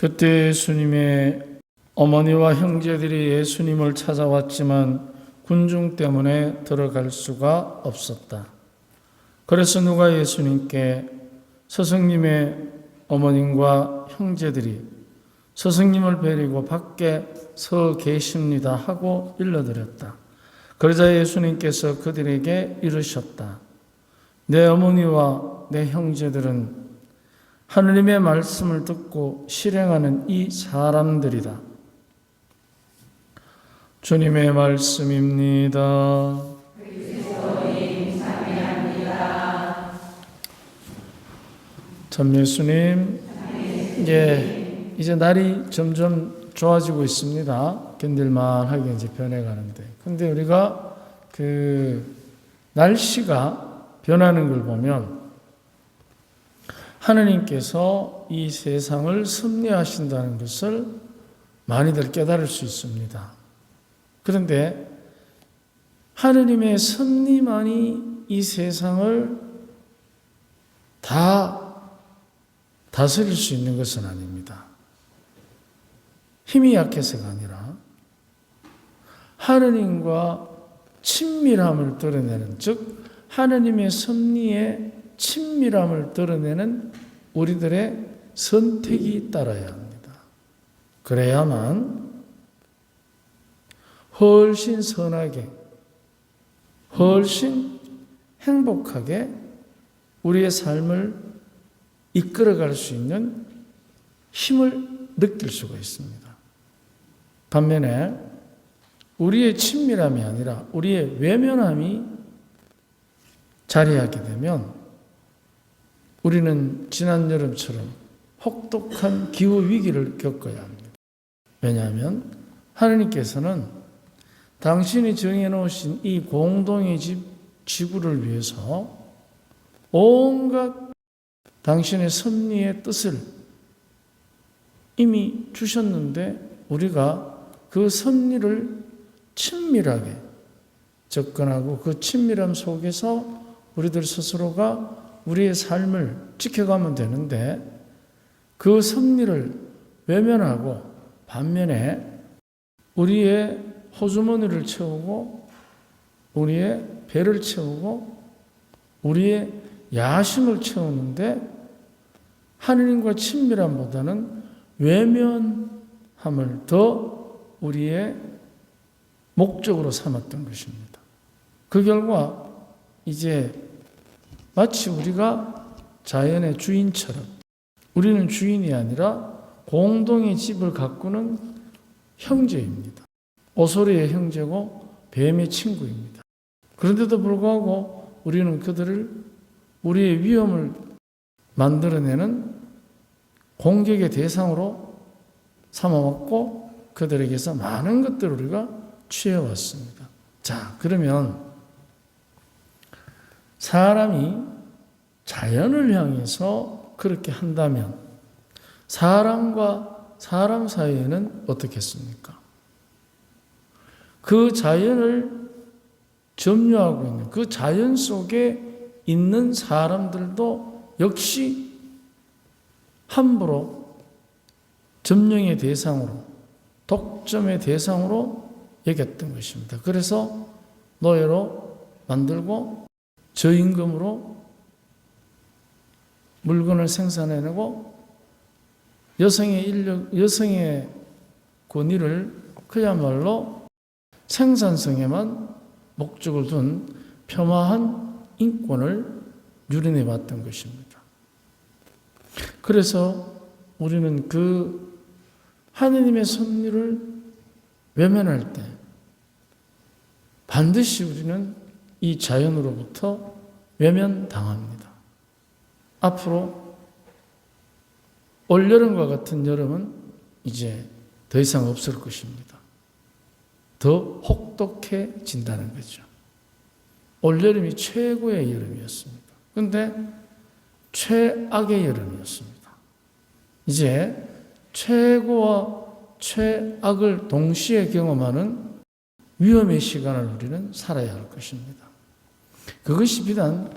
그때 예수님의 어머니와 형제들이 예수님을 찾아왔지만 군중 때문에 들어갈 수가 없었다. 그래서 누가 예수님께 스승님의 어머님과 형제들이 스승님을 뵈리고 밖에 서 계십니다 하고 일러드렸다. 그러자 예수님께서 그들에게 이르셨다. 내 어머니와 내 형제들은 하느님의 말씀을 듣고 실행하는 이 사람들이다. 주님의 말씀입니다. 참 예수님, 이제 날이 점점 좋아지고 있습니다. 견딜만하게 이제 변해가는데. 근데 우리가 날씨가 변하는 걸 보면 하느님께서 이 세상을 섭리하신다는 것을 많이들 깨달을 수 있습니다. 그런데 하느님의 섭리만이 이 세상을 다 다스릴 수 있는 것은 아닙니다. 힘이 약해서가 아니라 하느님과 친밀함을 드러내는, 즉 하느님의 섭리에 친밀함을 드러내는 우리들의 선택이 따라야 합니다. 그래야만 훨씬 선하게, 훨씬 행복하게 우리의 삶을 이끌어갈 수 있는 힘을 느낄 수가 있습니다. 반면에 우리의 친밀함이 아니라 우리의 외면함이 자리하게 되면 우리는 지난 여름처럼 혹독한 기후 위기를 겪어야 합니다. 왜냐하면 하느님께서는 당신이 정해놓으신 이 공동의 지구를 위해서 온갖 당신의 섭리의 뜻을 이미 주셨는데 우리가 그 섭리를 친밀하게 접근하고 그 친밀함 속에서 우리들 스스로가 우리의 삶을 지켜가면 되는데 그 섭리를 외면하고 반면에 우리의 호주머니를 채우고 우리의 배를 채우고 우리의 야심을 채우는데 하느님과 친밀함보다는 외면함을 더 우리의 목적으로 삼았던 것입니다. 그 결과 이제 마치 우리가 자연의 주인처럼 우리는 주인이 아니라 공동의 집을 가꾸는 형제입니다. 오소리의 형제고 뱀의 친구입니다. 그런데도 불구하고 우리는 그들을 우리의 위험을 만들어내는 공격의 대상으로 삼아왔고 그들에게서 많은 것들을 우리가 취해왔습니다. 자, 그러면 사람이 자연을 향해서 그렇게 한다면 사람과 사람 사이에는 어떻겠습니까? 그 자연을 점유하고 있는 그 자연 속에 있는 사람들도 역시 함부로 점령의 대상으로, 독점의 대상으로 여겼던 것입니다. 그래서 노예로 만들고 저임금으로 물건을 생산해내고 여성의 권위를 그야말로 생산성에만 목적을 둔 폄하한 인권을 유린해왔던 것입니다. 그래서 우리는 그 하느님의 섭리를 외면할 때 반드시 우리는 이 자연으로부터 외면당합니다. 앞으로 올여름과 같은 여름은 이제 더 이상 없을 것입니다. 더 혹독해진다는 거죠. 올여름이 최고의 여름이었습니다. 그런데 최악의 여름이었습니다. 이제 최고와 최악을 동시에 경험하는 위험의 시간을 우리는 살아야 할 것입니다. 그것이 비단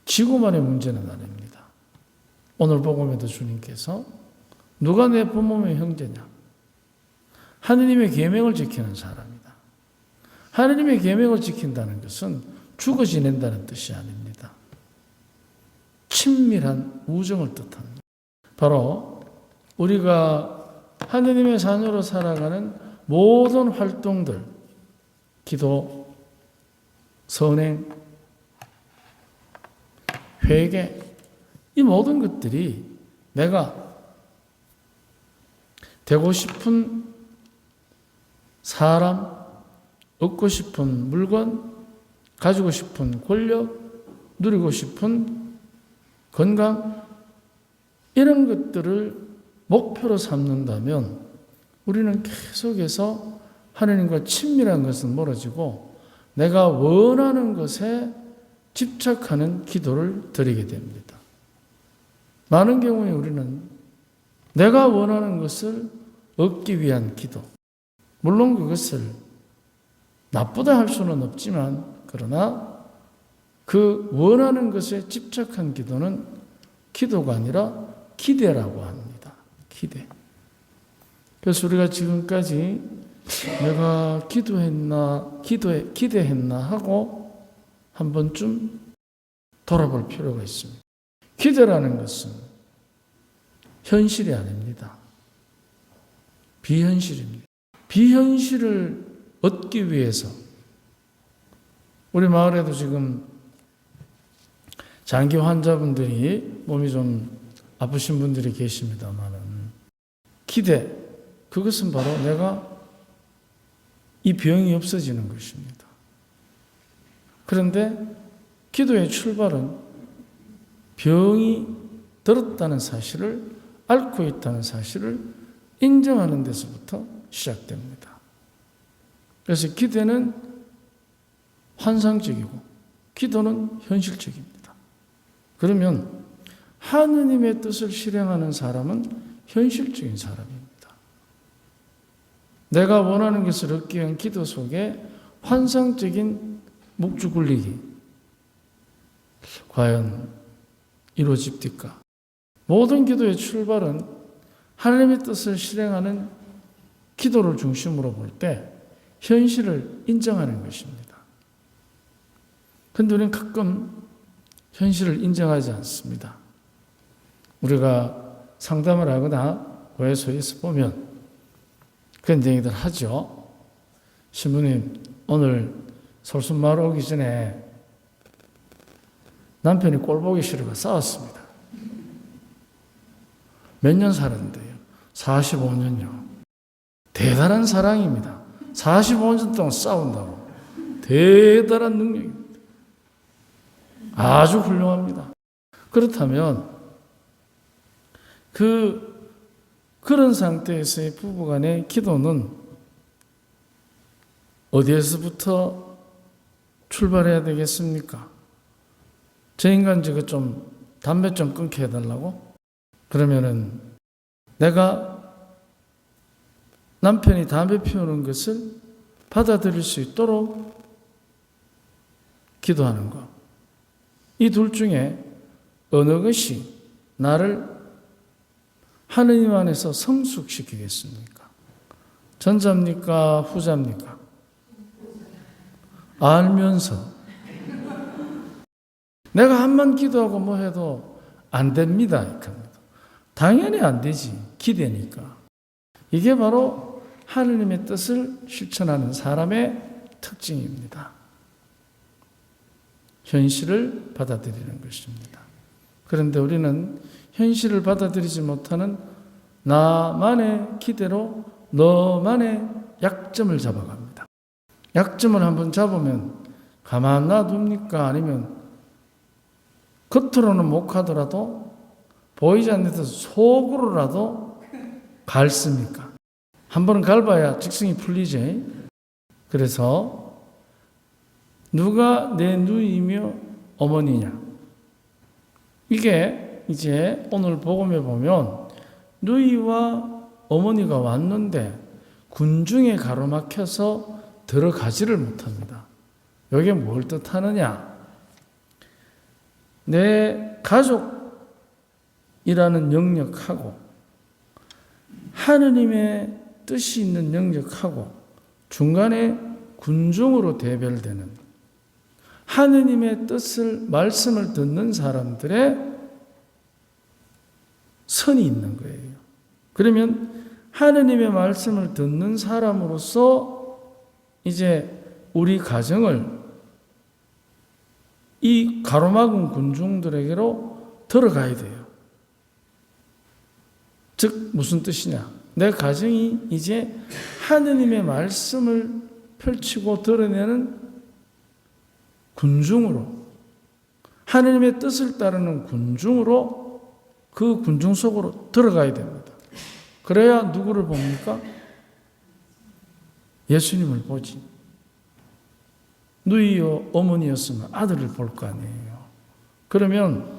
지구만의 문제는 아닙니다. 오늘 복음에도 주님께서 누가 내 부모의 형제냐? 하느님의 계명을 지키는 사람이다. 하느님의 계명을 지킨다는 것은 죽어 지낸다는 뜻이 아닙니다. 친밀한 우정을 뜻합니다. 바로 우리가 하느님의 자녀로 살아가는 모든 활동들, 기도, 선행, 회개, 이 모든 것들이 내가 되고 싶은 사람, 얻고 싶은 물건, 가지고 싶은 권력, 누리고 싶은 건강, 이런 것들을 목표로 삼는다면 우리는 계속해서 하나님과 친밀한 것은 멀어지고 내가 원하는 것에 집착하는 기도를 드리게 됩니다. 많은 경우에 우리는 내가 원하는 것을 얻기 위한 기도, 물론 그것을 나쁘다 할 수는 없지만 그러나 그 원하는 것에 집착한 기도는 기도가 아니라 기대라고 합니다. 그래서 우리가 지금까지 내가 기대했나 하고 한 번쯤 돌아볼 필요가 있습니다. 기대라는 것은 현실이 아닙니다. 비현실입니다. 비현실을 얻기 위해서 우리 마을에도 지금 장기 환자분들이 몸이 좀 아프신 분들이 계십니다만은 기대, 그것은 바로 내가 이 병이 없어지는 것입니다. 그런데 기도의 출발은 병이 들었다는 사실을 앓고 있다는 사실을 인정하는 데서부터 시작됩니다. 그래서 기대는 환상적이고 기도는 현실적입니다. 그러면 하느님의 뜻을 실행하는 사람은 현실적인 사람입니다. 내가 원하는 것을 얻기 위한 기도 속에 환상적인 묵주 굴리기 과연 이루어집니까? 모든 기도의 출발은 하나님의 뜻을 실행하는 기도를 중심으로 볼 때 현실을 인정하는 것입니다. 그런데 우리는 가끔 현실을 인정하지 않습니다. 우리가 상담을 하거나 교회소에서 보면 그런 얘기들 하죠. 신부님, 오늘 솔선마을 오기 전에 남편이 꼴 보기 싫어가 싸웠습니다. 몇 년 살았는데요? 45년요. 대단한 사랑입니다. 45년 동안 싸운다고. 대단한 능력입니다. 아주 훌륭합니다. 그렇다면 그런 상태에서의 부부간의 기도는 어디에서부터 출발해야 되겠습니까? 저 인간 저거 좀 담배 좀 끊게 해달라고? 그러면은 내가 남편이 담배 피우는 것을 받아들일 수 있도록 기도하는 것. 이 둘 중에 어느 것이 나를 하느님 안에서 성숙시키겠습니까? 전자입니까? 후자입니까? 알면서 내가 한번 기도하고 뭐 해도 안 됩니다. 당연히 안 되지. 기대니까. 이게 바로 하느님의 뜻을 실천하는 사람의 특징입니다. 현실을 받아들이는 것입니다. 그런데 우리는 현실을 받아들이지 못하는 나만의 기대로 너만의 약점을 잡아갑니다. 약점을 한번 잡으면 가만 놔둡니까? 아니면 겉으로는 못 가더라도 보이지 않는 데서 속으로라도 갉습니까? 한 번은 갉아야 직성이 풀리지. 그래서 누가 내 누이며 어머니냐? 이게 이제 오늘 복음에 보면 누이와 어머니가 왔는데 군중에 가로막혀서 들어가지를 못합니다. 이게 뭘 뜻하느냐? 내 가족이라는 영역하고 하느님의 뜻이 있는 영역하고 중간에 군중으로 대별되는 하느님의 뜻을 말씀을 듣는 사람들의 선이 있는 거예요. 그러면 하느님의 말씀을 듣는 사람으로서 이제 우리 가정을 이 가로막은 군중들에게로 들어가야 돼요. 즉 무슨 뜻이냐? 내 가정이 이제 하느님의 말씀을 펼치고 드러내는 군중으로, 하느님의 뜻을 따르는 군중으로 그 군중 속으로 들어가야 됩니다. 그래야 누구를 봅니까? 예수님을 보지. 누이요 어머니였으면 아들을 볼 거 아니에요. 그러면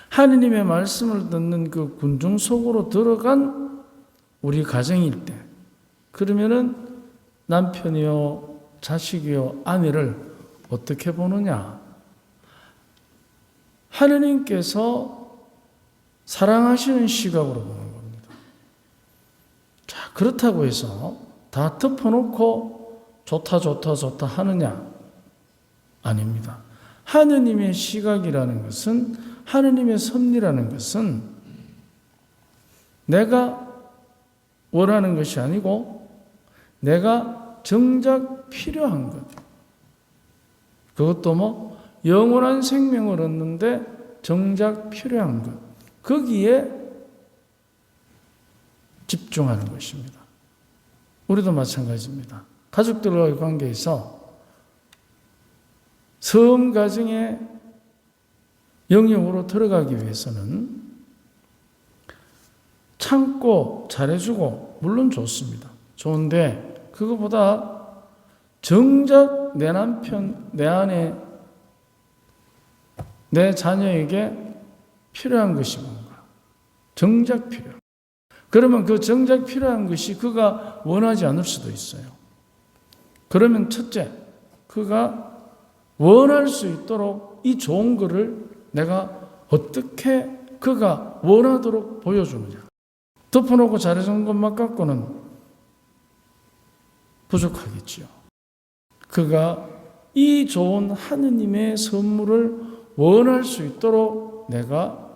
하느님의 말씀을 듣는 그 군중 속으로 들어간 우리 가정일 때, 그러면은 남편이요, 자식이요, 아내를 어떻게 보느냐? 하느님께서 사랑하시는 시각으로 보는 겁니다. 자, 그렇다고 해서 다 덮어놓고 좋다 하느냐? 아닙니다. 하느님의 시각이라는 것은, 하느님의 섭리라는 것은 내가 원하는 것이 아니고 내가 정작 필요한 것. 그것도 뭐 영원한 생명을 얻는데 정작 필요한 것. 거기에 집중하는 것입니다. 우리도 마찬가지입니다. 가족들과의 관계에서 성 가정의 영역으로 들어가기 위해서는 참고 잘해주고 물론 좋습니다. 좋은데 그거보다 정작 내 남편, 내 아내, 내 자녀에게 필요한 것이 뭔가? 정작 필요. 그러면 그 정작 필요한 것이 그가 원하지 않을 수도 있어요. 그러면 첫째, 그가 원할 수 있도록 이 좋은 것을 내가 어떻게 그가 원하도록 보여주느냐. 덮어놓고 잘해주는 것만 갖고는 부족하겠지요. 그가 이 좋은 하느님의 선물을 원할 수 있도록 내가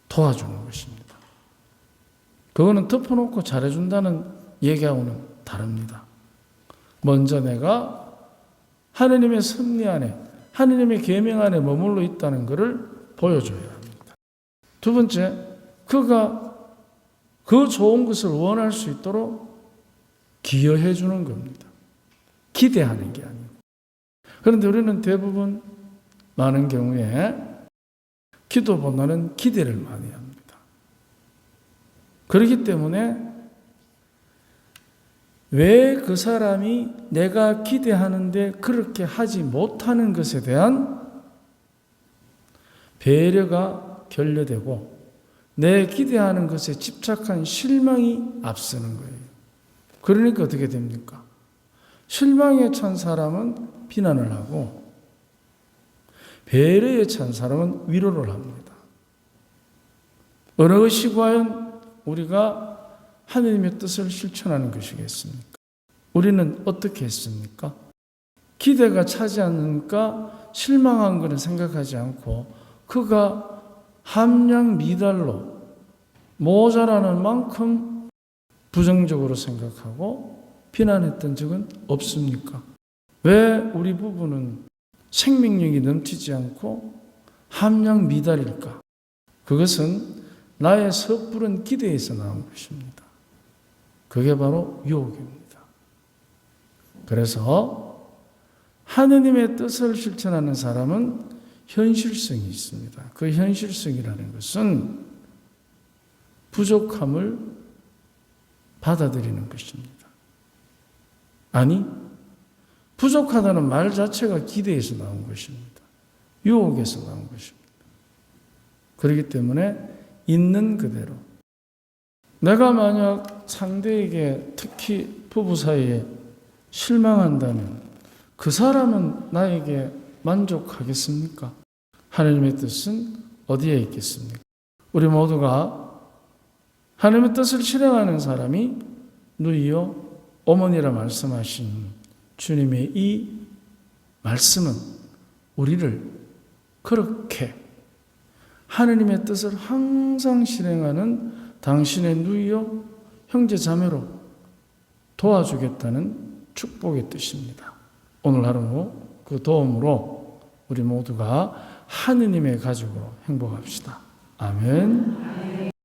도와주는 것입니다. 그거는 덮어놓고 잘해준다는 얘기하고는 다릅니다. 먼저 내가 하느님의 섭리 안에, 하느님의 계명 안에 머물러 있다는 것을 보여줘야 합니다. 두 번째, 그가 그 좋은 것을 원할 수 있도록 기여해 주는 겁니다. 기대하는 게 아니고. 그런데 우리는 대부분 많은 경우에 기도보다는 기대를 많이 합니다. 그렇기 때문에 왜 그 사람이 내가 기대하는데 그렇게 하지 못하는 것에 대한 배려가 결여되고 내 기대하는 것에 집착한 실망이 앞서는 거예요. 그러니까 어떻게 됩니까? 실망에 찬 사람은 비난을 하고 배려에 찬 사람은 위로를 합니다. 어느 것이 과연 우리가 하느님의 뜻을 실천하는 것이겠습니까? 우리는 어떻게 했습니까? 기대가 차지 않으니까 실망한 것은 생각하지 않고 그가 함량 미달로 모자라는 만큼 부정적으로 생각하고 비난했던 적은 없습니까? 왜 우리 부부는 생명력이 넘치지 않고 함량 미달일까? 그것은 나의 섣부른 기대에서 나온 것입니다. 그게 바로 유혹입니다. 그래서 하느님의 뜻을 실천하는 사람은 현실성이 있습니다. 그 현실성이라는 것은 부족함을 받아들이는 것입니다. 아니, 부족하다는 말 자체가 기대에서 나온 것입니다. 유혹에서 나온 것입니다. 그렇기 때문에 있는 그대로 내가 만약 상대에게 특히 부부 사이에 실망한다면 그 사람은 나에게 만족하겠습니까? 하나님의 뜻은 어디에 있겠습니까? 우리 모두가 하나님의 뜻을 실행하는 사람이 누이요 어머니라 말씀하신 주님의 이 말씀은 우리를 그렇게 하느님의 뜻을 항상 실행하는 당신의 누이요 형제 자매로 도와주겠다는 축복의 뜻입니다. 오늘 하루 그 도움으로 우리 모두가 하느님의 가족으로 행복합시다. 아멘.